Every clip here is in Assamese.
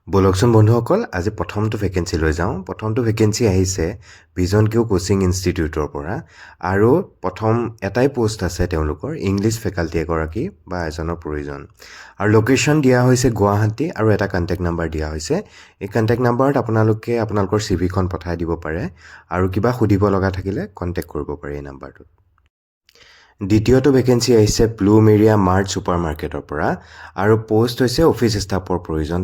বলকচোন বন্ধুসকল আজি প্ৰথমটো ভেকেঞ্চি লৈ যাওঁ প্ৰথমটো ভেকেঞ্চি আহিছে ভিজন কিউ কোচিং ইনষ্টিটিউটৰ পৰা আৰু প্ৰথম এটাই পোষ্ট আছে তেওঁলোকৰ ইংলিছ ফেকাল্টি এগৰাকী বা এজনৰ প্ৰয়োজন আৰু লোকেশ্যন দিয়া হৈছে গুৱাহাটী আৰু এটা কণ্টেক্ট নাম্বাৰ দিয়া হৈছে এই কণ্টেক্ট নাম্বাৰত আপোনালোকে আপোনালোকৰ চিভিখন পঠাই দিব পাৰে আৰু কিবা সুধিব লগা থাকিলে কণ্টেক্ট কৰিব পাৰে এই নাম্বাৰটোত দ্বিতীয়টো ভেকেঞ্চি আহিছে প্লুমেৰিয়া মাৰ্ট ছুপাৰ মাৰ্কেটৰ পৰা আৰু পোষ্ট হৈছে অফিচ ষ্টাফৰ প্ৰয়োজন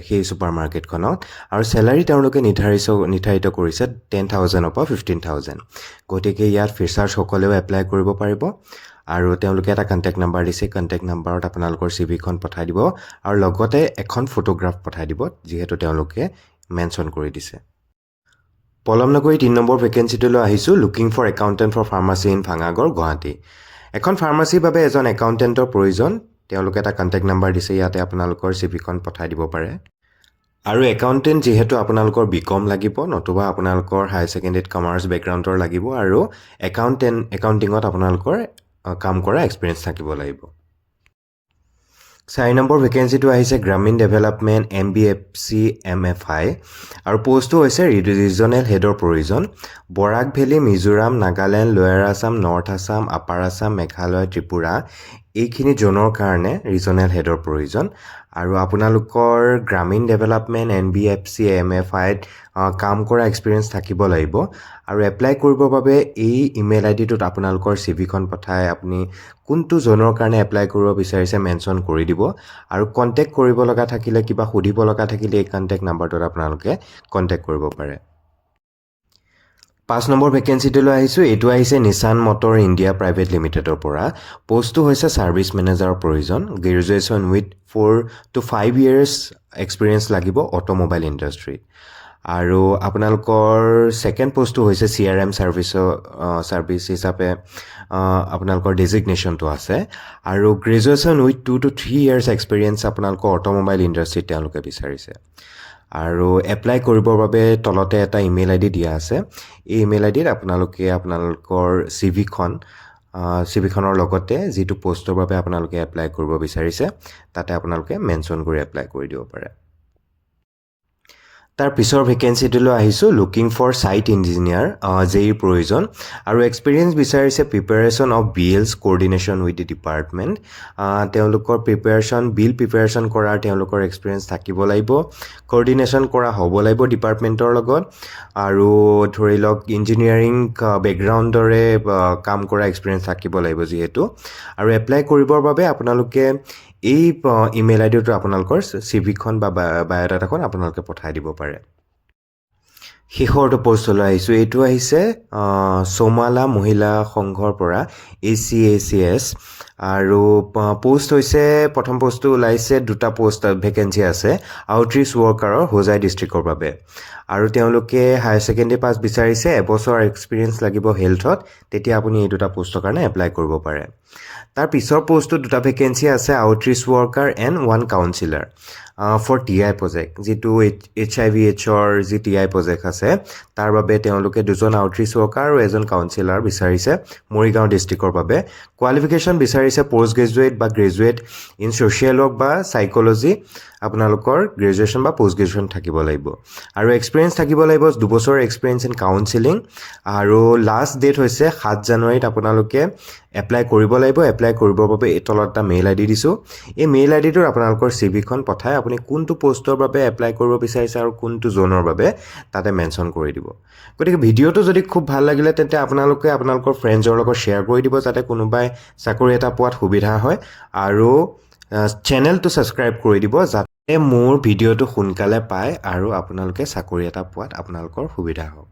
সেই ছুপাৰ মাৰ্কেটখনত আৰু চেলাৰী তেওঁলোকে নিৰ্ধাৰিত কৰিছে 10,000 পৰা 15,000 গতিকে ইয়াত ফ্ৰেছাৰ্ছসকলেও এপ্লাই কৰিব পাৰিব আৰু তেওঁলোকে এটা কণ্টেক্ট নাম্বাৰ দিছে কণ্টেক্ট নাম্বাৰত আপোনালোকৰ চিভিখন পঠাই দিব আৰু লগতে এখন ফটোগ্ৰাফ পঠাই দিব যিহেতু তেওঁলোকে মেনশ্যন কৰি দিছে পলম নগৰী 3 নম্বৰ ভেকেঞ্চিটোলৈ আহিছোঁ looking for accountant for pharmacy in Bhangagarh Guwahati এখন ফাৰ্মাচীৰ বাবে এজন একাউণ্টেণ্টৰ প্ৰয়োজন তেওঁলোকে এটা কণ্টেক্ট নাম্বাৰ দিছে ইয়াতে আপোনালোকৰ চিভিখন পঠাই দিব পাৰে আৰু একাউণ্টেণ্ট যিহেতু আপোনালোকৰ বিকম লাগিব নতুবা আপোনালোকৰ হায়াৰ ছেকেণ্ডেৰীত কমাৰ্চ বেকগ্ৰাউণ্ডৰ লাগিব আৰু একাউণ্টিঙত আপোনালোকৰ কাম কৰা এক্সপিৰিয়েঞ্চ থাকিব লাগিব 4 নম্বৰ ভেকেঞ্চিটো আহিছে গ্ৰামীণ ডেভেলপমেণ্ট MBFC MFI আৰু পোষ্টটো হৈছে ৰিজনেল হেডৰ প্ৰয়োজন বৰাক ভেলী মিজোৰাম নাগালেণ্ড লোৱাৰ আছাম নৰ্থ আছাম আপাৰ আছাম মেঘালয় ত্ৰিপুৰা এইখিনি জোনৰ কাৰণে ৰিজনেল হেডৰ প্ৰয়োজন আৰু আপোনালোকৰ গ্ৰামীণ ডেভেলপমেণ্ট MBFC MFIত কাম কৰা এক্সপিৰিয়েঞ্চ থাকিব লাগিব আৰু এপ্লাই কৰিবৰ বাবে এই ইমেইল আইডিটোত আপোনালোকৰ চিভিখন পঠাই আপুনি কোনটো জোনৰ কাৰণে এপ্লাই কৰিব বিচাৰিছে মেনশ্যন কৰি দিব আৰু কণ্টেক্ট কৰিব লগা থাকিলে কিবা সুধিব লগা থাকিলে এই কণ্টেক্ট নাম্বাৰটোত আপোনালোকে কণ্টেক্ট কৰিব পাৰে 5 নম্বৰ ভেকেঞ্চিটোলৈ আহিছোঁ এইটো আহিছে নিছান মটৰ ইণ্ডিয়া প্ৰাইভেট লিমিটেডৰ পৰা পোষ্টটো হৈছে ছাৰ্ভিচ মেনেজাৰৰ প্ৰয়োজন graduation with 4 to 5 years experience লাগিব অটোমোবাইল ইণ্ডাষ্ট্ৰীত আৰু আপোনালোকৰ ছেকেণ্ড পোষ্টটো হৈছে CRM ছাৰ্ভিচ হিচাপে আপোনালোকৰ ডেজিগনেশ্যনটো আছে আৰু graduation with 2 to 3 years experience আপোনালোকৰ অটোমোবাইল ইণ্ডাষ্ট্ৰীত তেওঁলোকে বিচাৰিছে আৰু এপ্লাই কৰিবৰ বাবে তলতে এটা ইমেইল আইডি দিয়া আছে এই ইমেইল আইডিত আপোনালোকে আপোনালোকৰ চিভিখনৰ লগতে যিটো পোষ্টৰ বাবে আপোনালোকে এপ্লাই কৰিব বিচাৰিছে তাতে আপোনালোকে মেনশ্যন কৰি এপ্লাই কৰি দিব পাৰে তাৰ পিছৰ ভেকেঞ্চিটোলৈ আহিছোঁ looking for site engineer JEE প্ৰয়োজন আৰু এক্সপিৰিয়েঞ্চ বিচাৰিছে preparation of BLs coordination with the department তেওঁলোকৰ বিল প্ৰিপেৰেশ্যন কৰাৰ তেওঁলোকৰ এক্সপিৰিয়েঞ্চ থাকিব লাগিব কোঅৰ্ডিনেশ্যন কৰা হ'ব লাগিব ডিপাৰ্টমেণ্টৰ লগত আৰু ধৰি লওক ইঞ্জিনিয়াৰিং বেকগ্ৰাউণ্ডৰে কাম কৰা এক্সপিৰিয়েঞ্চ থাকিব লাগিব যিহেতু আৰু এপ্লাই কৰিবৰ বাবে আপোনালোকে এই ইমেইল আইডিটো আপোনালোকৰ চিভিখন বা বায়'ডাটাখন আপোনালোকে পঠাই দিব পাৰে শেষৰটো পোষ্টলৈ আহিছোঁ এইটো আহিছে চৌমালা মহিলা সংঘৰ পৰা ACACS আৰু পোষ্ট হৈছে প্ৰথম পোষ্টটো ওলাইছে দুটা পোষ্ট ভেকেঞ্চি আছে আউটৰিচ ৱৰ্কাৰৰ হোজাই ডিষ্ট্ৰিক্টৰ বাবে আৰু তেওঁলোকে হায়াৰ ছেকেণ্ডেৰী পাছ বিচাৰিছে এবছৰ এক্সপিৰিয়েঞ্চ লাগিব হেল্থত তেতিয়া আপুনি এই দুটা পোষ্টৰ কাৰণে এপ্লাই কৰিব পাৰে তাৰ পিছৰ পোষ্টটো দুটা ভেকেঞ্চি আছে outreach worker and 1 counsellor for TI project যিটো HIVHৰ যি TI প্ৰজেক্ট আছে তাৰ বাবে তেওঁলোকে দুজন আউটৰিচ ৱৰ্কাৰ আৰু এজন কাউন্সিলাৰ বিচাৰিছে মৰিগাঁও ডিষ্ট্ৰিক্টৰ বাবে কোৱালিফিকেশ্যন বিচাৰিছে পষ্ট গ্ৰেজুৱেট বা গ্ৰেজুৱেট ইন ছ'চিয়েল ৱৰ্ক বা সাইক'লজি আপোনালোকৰ গ্ৰেজুৱেশ্যন বা পষ্ট গ্ৰেজুৱেশ্যন থাকিব লাগিব আৰু এক্সপিৰিয়েঞ্চ থাকিব লাগিব 2 বছৰ এক্সপিৰিয়েঞ্চ ইন কাউন্সিলিং আৰু লাষ্ট ডেট হৈছে 7 জানুৱাৰীত আপোনালোকে এপ্লাই কৰিব লাগিব এপ্লাই কৰিবৰ বাবে এই তলত এটা মেইল আইডি দিছোঁ এই মেইল আইডিটোত আপোনালোকৰ চিভিখন পঠাই আপুনি কোনটো পোষ্টৰ বাবে এপ্লাই কৰিব বিচাৰিছে আৰু কোনটো জোনৰ বাবে তাতে মেনশ্যন কৰি দিব গতিকে ভিডিঅ'টো যদি খুব ভাল লাগিলে তেন্তে আপোনালোকে আপোনালোকৰ ফ্ৰেণ্ডছৰ লগত শ্বেয়াৰ কৰি দিব যাতে কোনোবাই চাকৰি এটা পোৱাত সুবিধা হয় আৰু চেনেলটো ছাবস্ক্ৰাইব কৰি দিব যাতে মোৰ ভিডিঅ'টো সোনকালে পায় আৰু আপোনালোকে চাকৰি এটা পোৱাত আপোনালোকৰ সুবিধা হওক